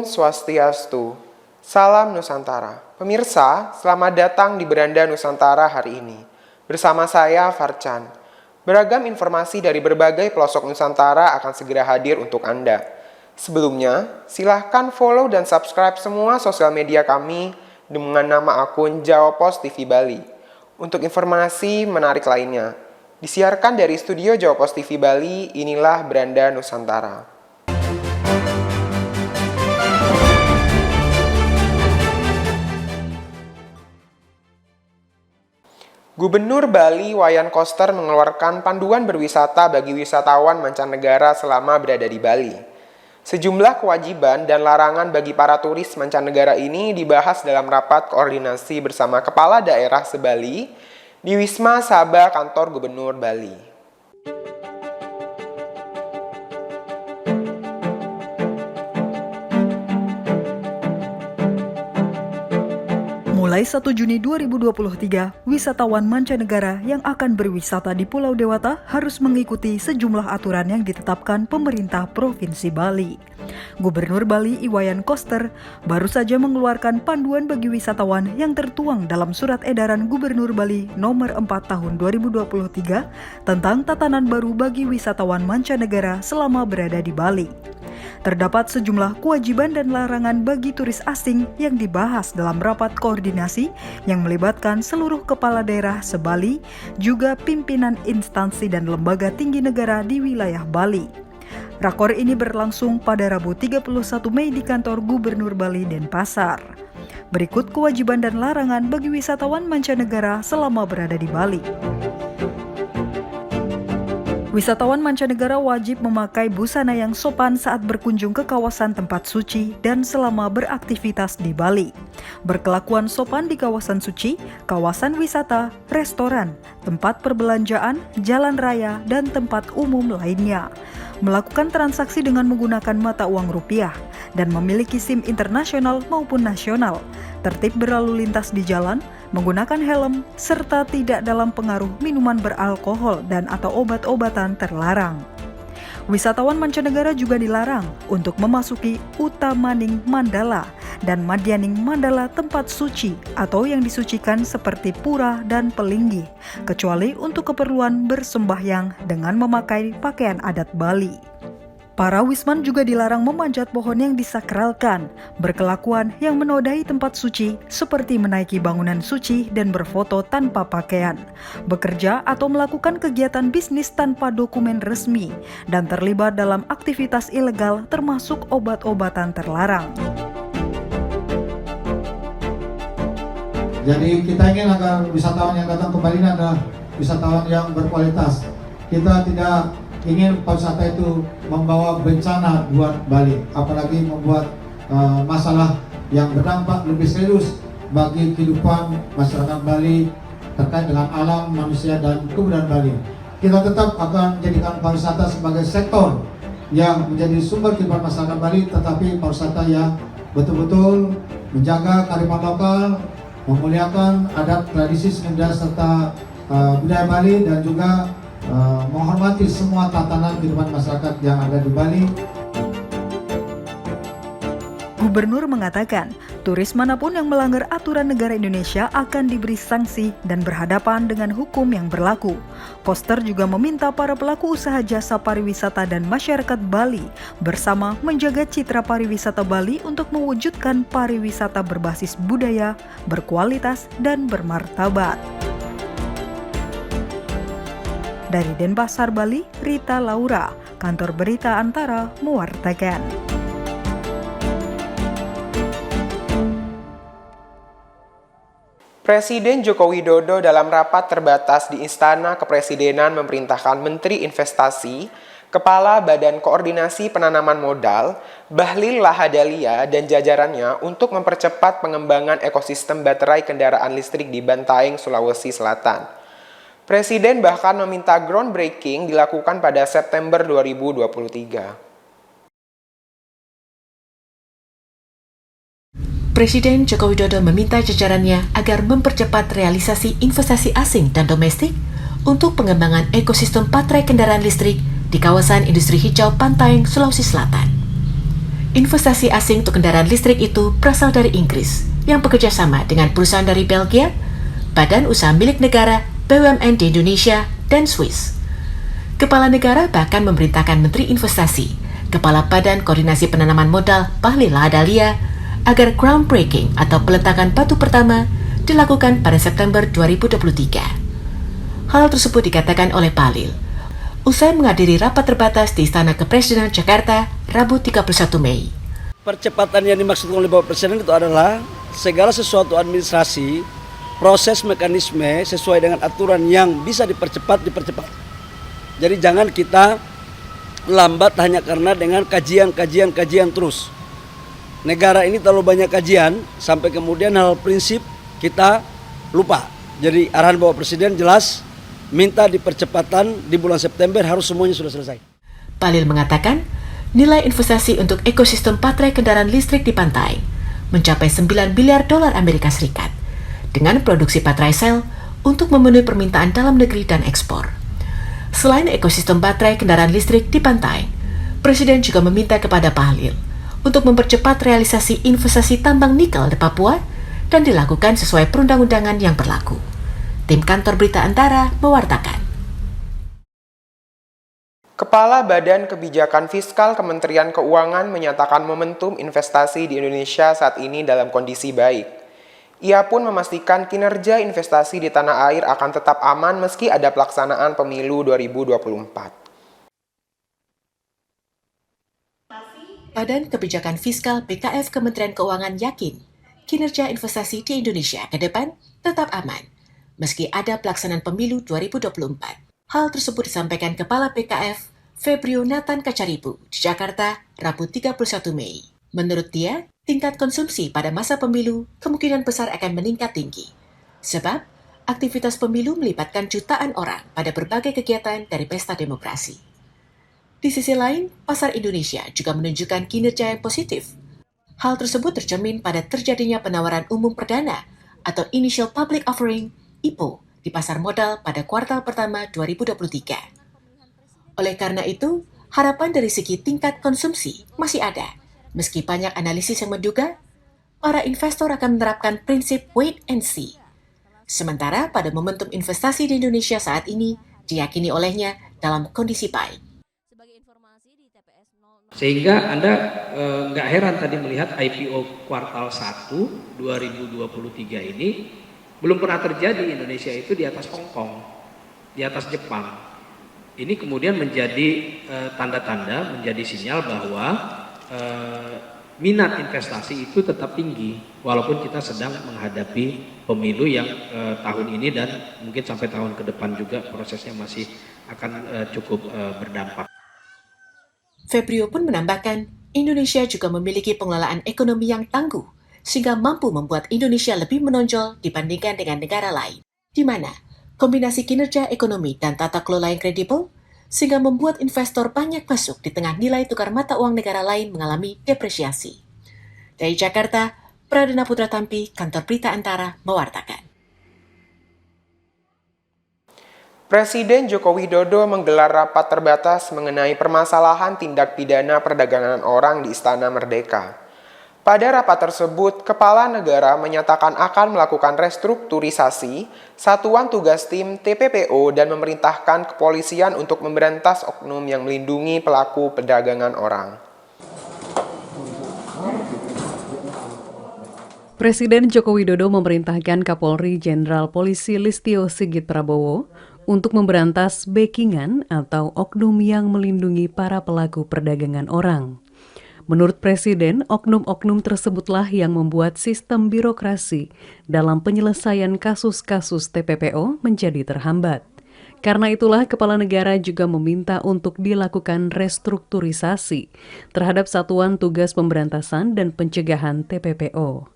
Swastiastu. Salam Nusantara. Pemirsa, selamat datang di Beranda Nusantara hari ini. Bersama saya, Farcan. Beragam informasi dari berbagai pelosok Nusantara akan segera hadir untuk Anda. Sebelumnya, silahkan follow dan subscribe semua sosial media kami dengan nama akun Jawa Pos TV Bali. Untuk informasi menarik lainnya, disiarkan dari studio Jawa Pos TV Bali, inilah Beranda Nusantara. Gubernur Bali Wayan Koster mengeluarkan panduan berwisata bagi wisatawan mancanegara selama berada di Bali. Sejumlah kewajiban dan larangan bagi para turis mancanegara ini dibahas dalam rapat koordinasi bersama Kepala Daerah se-Bali di Wisma Sabha Kantor Gubernur Bali. Mulai 1 Juni 2023, wisatawan mancanegara yang akan berwisata di Pulau Dewata harus mengikuti sejumlah aturan yang ditetapkan pemerintah Provinsi Bali. Gubernur Bali Wayan Koster baru saja mengeluarkan panduan bagi wisatawan yang tertuang dalam Surat Edaran Gubernur Bali Nomor 4 Tahun 2023 tentang tatanan baru bagi wisatawan mancanegara selama berada di Bali. Terdapat sejumlah kewajiban dan larangan bagi turis asing yang dibahas dalam rapat koordinasi yang melibatkan seluruh kepala daerah se-Bali, juga pimpinan instansi dan lembaga tinggi negara di wilayah Bali. Rakor ini berlangsung pada Rabu 31 Mei di kantor Gubernur Bali Denpasar. Berikut kewajiban dan larangan bagi wisatawan mancanegara selama berada di Bali. Wisatawan mancanegara wajib memakai busana yang sopan saat berkunjung ke kawasan tempat suci dan selama beraktivitas di Bali. Berkelakuan sopan di kawasan suci, kawasan wisata, restoran, tempat perbelanjaan, jalan raya, dan tempat umum lainnya. Melakukan transaksi dengan menggunakan mata uang rupiah dan memiliki SIM internasional maupun nasional. Tertib berlalu lintas di jalan, menggunakan helm, serta tidak dalam pengaruh minuman beralkohol dan atau obat-obatan terlarang. Wisatawan mancanegara juga dilarang untuk memasuki Utamaning Mandala dan Madyaning Mandala tempat suci atau yang disucikan seperti pura dan pelinggih, kecuali untuk keperluan bersembahyang dengan memakai pakaian adat Bali. Para wisman juga dilarang memanjat pohon yang disakralkan, berkelakuan yang menodai tempat suci seperti menaiki bangunan suci dan berfoto tanpa pakaian, bekerja atau melakukan kegiatan bisnis tanpa dokumen resmi, dan terlibat dalam aktivitas ilegal termasuk obat-obatan terlarang. Jadi kita ingin agar wisatawan yang datang ke Bali adalah wisatawan yang berkualitas. Kita tidak ingin pariwisata itu membawa bencana buat Bali, apalagi membuat masalah yang berdampak lebih serius bagi kehidupan masyarakat Bali terkait dengan alam, manusia, dan kebudayaan Bali. Kita tetap akan menjadikan pariwisata sebagai sektor yang menjadi sumber kehidupan masyarakat Bali, tetapi pariwisata yang betul-betul menjaga kearifan lokal, memuliakan adat, tradisi, seni serta budaya Bali, dan juga menghormati semua tatanan kehidupan masyarakat yang ada di Bali. Gubernur mengatakan, turis manapun yang melanggar aturan negara Indonesia akan diberi sanksi dan berhadapan dengan hukum yang berlaku. Koster juga meminta para pelaku usaha jasa pariwisata dan masyarakat Bali bersama menjaga citra pariwisata Bali untuk mewujudkan pariwisata berbasis budaya, berkualitas, dan bermartabat. Dari Denpasar, Bali, Rita Laura, Kantor Berita Antara, mewartakan. Presiden Joko Widodo dalam rapat terbatas di Istana Kepresidenan memerintahkan Menteri Investasi, Kepala Badan Koordinasi Penanaman Modal, Bahlil Lahadalia dan jajarannya untuk mempercepat pengembangan ekosistem baterai kendaraan listrik di Bantaeng, Sulawesi Selatan. Presiden bahkan meminta groundbreaking dilakukan pada September 2023. Presiden Joko Widodo meminta jajarannya agar mempercepat realisasi investasi asing dan domestik untuk pengembangan ekosistem baterai kendaraan listrik di kawasan industri hijau Bantaeng, Sulawesi Selatan. Investasi asing untuk kendaraan listrik itu berasal dari Inggris yang bekerja sama dengan perusahaan dari Belgia, badan usaha milik negara, BUMN di Indonesia, dan Swiss. Kepala negara bahkan memerintahkan Menteri Investasi, Kepala Badan Koordinasi Penanaman Modal Bahlil Lahadalia, agar groundbreaking atau peletakan batu pertama dilakukan pada September 2023. Hal tersebut dikatakan oleh Bahlil usai menghadiri rapat terbatas di Istana Kepresidenan Jakarta, Rabu 31 Mei. Percepatan yang dimaksudkan oleh Bapak Presiden itu adalah segala sesuatu administrasi, proses mekanisme sesuai dengan aturan yang bisa dipercepat. Jadi jangan kita lambat hanya karena dengan kajian terus. Negara ini terlalu banyak kajian sampai kemudian hal prinsip kita lupa. Jadi arahan Bapak Presiden jelas, minta dipercepatan di bulan September harus semuanya sudah selesai. Bahlil mengatakan, nilai investasi untuk ekosistem baterai kendaraan listrik di pantai mencapai 9 miliar dolar Amerika Serikat dengan produksi baterai sel untuk memenuhi permintaan dalam negeri dan ekspor. Selain ekosistem baterai kendaraan listrik di pantai, Presiden juga meminta kepada Bahlil untuk mempercepat realisasi investasi tambang nikel di Papua dan dilakukan sesuai perundang-undangan yang berlaku. Tim Kantor Berita Antara mewartakan. Kepala Badan Kebijakan Fiskal Kementerian Keuangan menyatakan momentum investasi di Indonesia saat ini dalam kondisi baik. Ia pun memastikan kinerja investasi di tanah air akan tetap aman meski ada pelaksanaan pemilu 2024. Badan Kebijakan Fiskal BKF Kementerian Keuangan yakin kinerja investasi di Indonesia ke depan tetap aman meski ada pelaksanaan pemilu 2024. Hal tersebut disampaikan Kepala BKF Febrio Nathan Kacaribu di Jakarta, Rabu 31 Mei. Menurut dia, tingkat konsumsi pada masa pemilu kemungkinan besar akan meningkat tinggi. Sebab, aktivitas pemilu melibatkan jutaan orang pada berbagai kegiatan dari pesta demokrasi. Di sisi lain, pasar Indonesia juga menunjukkan kinerja yang positif. Hal tersebut tercermin pada terjadinya penawaran umum perdana atau Initial Public Offering IPO di pasar modal pada kuartal pertama 2023. Oleh karena itu, harapan dari segi tingkat konsumsi masih ada, meski banyak analisis yang menduga para investor akan menerapkan prinsip wait and see. Sementara pada momentum investasi di Indonesia saat ini diyakini olehnya dalam kondisi baik. Sehingga Anda nggak heran tadi melihat IPO kuartal 1 2023 ini belum pernah terjadi. Indonesia itu di atas Hong Kong, di atas Jepang. Ini kemudian menjadi tanda-tanda, menjadi sinyal bahwa minat investasi itu tetap tinggi walaupun kita sedang menghadapi pemilu yang tahun ini dan mungkin sampai tahun ke depan juga prosesnya masih akan cukup berdampak. Febrio pun menambahkan, Indonesia juga memiliki pengelolaan ekonomi yang tangguh sehingga mampu membuat Indonesia lebih menonjol dibandingkan dengan negara lain, di mana kombinasi kinerja ekonomi dan tata kelola yang kredibel sehingga membuat investor banyak masuk di tengah nilai tukar mata uang negara lain mengalami depresiasi. Dari Jakarta, Pradana Putra Tampi, Kantor Berita Antara, mewartakan. Presiden Joko Widodo menggelar rapat terbatas mengenai permasalahan tindak pidana perdagangan orang di Istana Merdeka. Pada rapat tersebut, Kepala Negara menyatakan akan melakukan restrukturisasi Satuan Tugas Tim TPPO dan memerintahkan kepolisian untuk memberantas oknum yang melindungi pelaku perdagangan orang. Presiden Joko Widodo memerintahkan Kapolri Jenderal Polisi Listio Sigit Prabowo untuk memberantas backingan atau oknum yang melindungi para pelaku perdagangan orang. Menurut Presiden, oknum-oknum tersebutlah yang membuat sistem birokrasi dalam penyelesaian kasus-kasus TPPO menjadi terhambat. Karena itulah Kepala Negara juga meminta untuk dilakukan restrukturisasi terhadap Satuan Tugas Pemberantasan dan Pencegahan TPPO.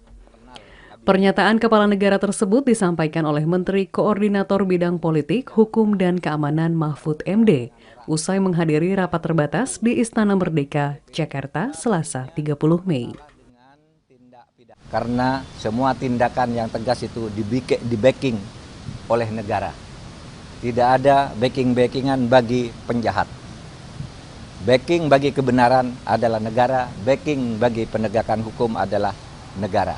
Pernyataan Kepala Negara tersebut disampaikan oleh Menteri Koordinator Bidang Politik, Hukum, dan Keamanan Mahfud MD usai menghadiri rapat terbatas di Istana Merdeka, Jakarta, Selasa 30 Mei. Karena semua tindakan yang tegas itu di-backing oleh negara. Tidak ada backing-backingan bagi penjahat. Backing bagi kebenaran adalah negara, backing bagi penegakan hukum adalah negara.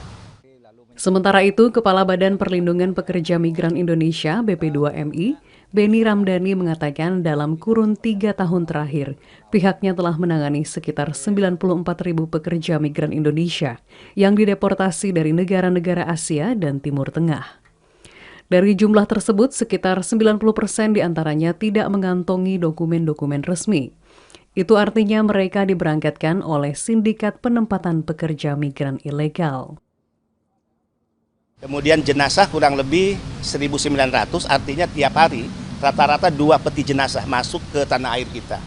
Sementara itu, Kepala Badan Perlindungan Pekerja Migran Indonesia (BP2MI), Beni Ramdhani mengatakan dalam kurun 3 tahun terakhir, pihaknya telah menangani sekitar 94.000 pekerja migran Indonesia yang dideportasi dari negara-negara Asia dan Timur Tengah. Dari jumlah tersebut, sekitar 90% diantaranya tidak mengantongi dokumen-dokumen resmi. Itu artinya mereka diberangkatkan oleh sindikat penempatan pekerja migran ilegal. Kemudian jenazah kurang lebih 1.900, artinya tiap hari rata-rata 2 peti jenazah masuk ke tanah air kita.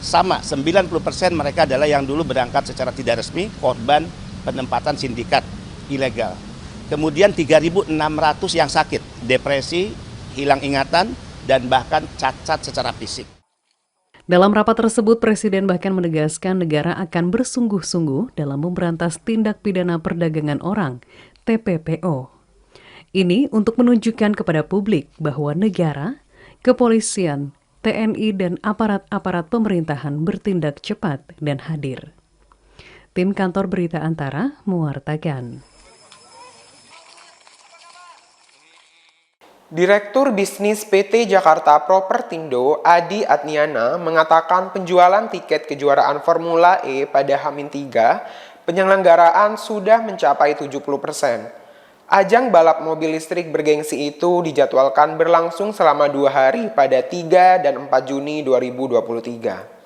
Sama, 90% mereka adalah yang dulu berangkat secara tidak resmi, korban penempatan sindikat ilegal. Kemudian 3.600 yang sakit, depresi, hilang ingatan, dan bahkan cacat secara fisik. Dalam rapat tersebut, Presiden bahkan menegaskan negara akan bersungguh-sungguh dalam memberantas tindak pidana perdagangan orang, TPPO. Ini untuk menunjukkan kepada publik bahwa negara, kepolisian, TNI, dan aparat-aparat pemerintahan bertindak cepat dan hadir. Tim Kantor Berita Antara mewartakan. Direktur Bisnis PT Jakarta Propertindo, Adi Atniana, mengatakan penjualan tiket kejuaraan Formula E pada H-3 penyelenggaraan sudah mencapai 70%. Ajang balap mobil listrik bergengsi itu dijadwalkan berlangsung selama 2 hari pada 3 dan 4 Juni 2023.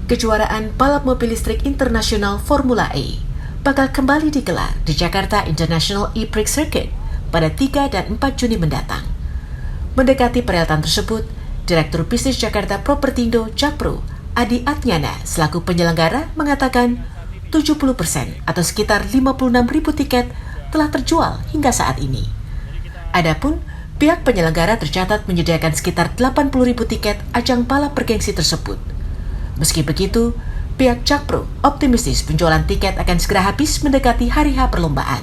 Kejuaraan balap mobil listrik internasional Formula E bakal kembali digelar di Jakarta International E-Prix Circuit pada 3 dan 4 Juni mendatang. Mendekati perhelatan tersebut, Direktur Bisnis Jakarta Propertindo Jakpro, Adi Atniana, selaku penyelenggara mengatakan 70% atau sekitar 56.000 tiket telah terjual hingga saat ini. Adapun pihak penyelenggara tercatat menyediakan sekitar 80.000 tiket ajang balap bergengsi tersebut. Meski begitu, pihak Jakpro optimistis penjualan tiket akan segera habis mendekati hari H perlombaan.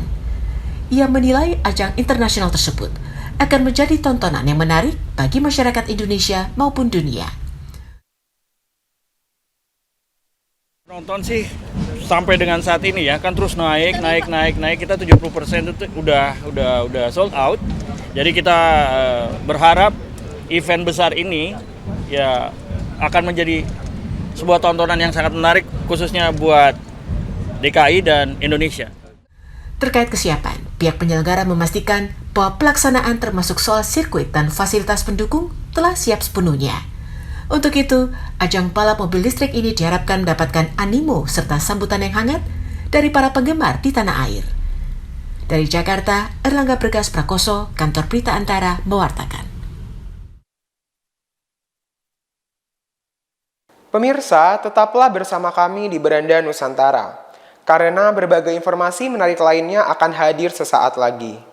Ia menilai ajang internasional tersebut akan menjadi tontonan yang menarik bagi masyarakat Indonesia maupun dunia. Nonton sih sampai dengan saat ini ya kan terus naik kita 70% itu udah sold out. Jadi kita berharap event besar ini ya akan menjadi sebuah tontonan yang sangat menarik khususnya buat DKI dan Indonesia. Terkait kesiapan, pihak penyelenggara memastikan bahwa pelaksanaan termasuk soal sirkuit dan fasilitas pendukung telah siap sepenuhnya. Untuk itu, ajang balap mobil listrik ini diharapkan mendapatkan animo serta sambutan yang hangat dari para penggemar di tanah air. Dari Jakarta, Erlangga Bergas Prakoso, Kantor Berita Antara, mewartakan. Pemirsa, tetaplah bersama kami di Beranda Nusantara, karena berbagai informasi menarik lainnya akan hadir sesaat lagi.